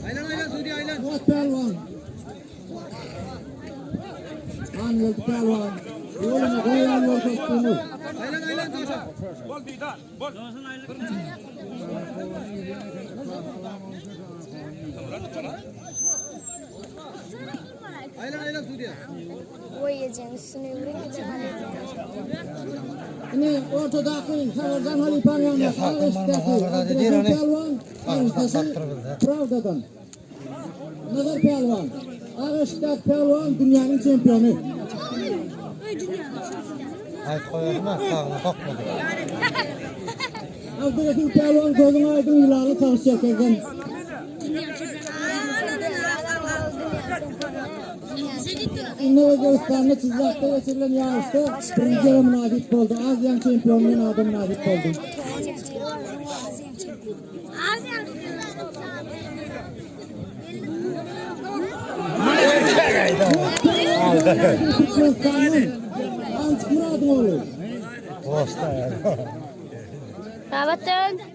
Aylan Suudi aylan. Pelvan. Anıl Pelvan. Yolunu koyan yol tuttuğunu. Aylan Tavşan. Bol Didar. Bol. Aylan Suudi. Voyaging üstüne yürüyünce Ini ortadaki Sarıcan Halifan yanında. Ağustaki Pelvan. Ağustaki Pravda'dan. Nazar Pelvan. Ağustaki Pelvan dünyanın şampiyonu. Hayır koyalım ha, sağına bakmadı. Abdülhakim Pelvan gözün aydın yılalı tavsiye ederim. İnne gösterine çizlakta geçirilen yarışta birinci yere münafik oldu. Azyan şampiyonluğun adı münafik oldu. Anç Muradoğlu. Posta ya. Rabatın.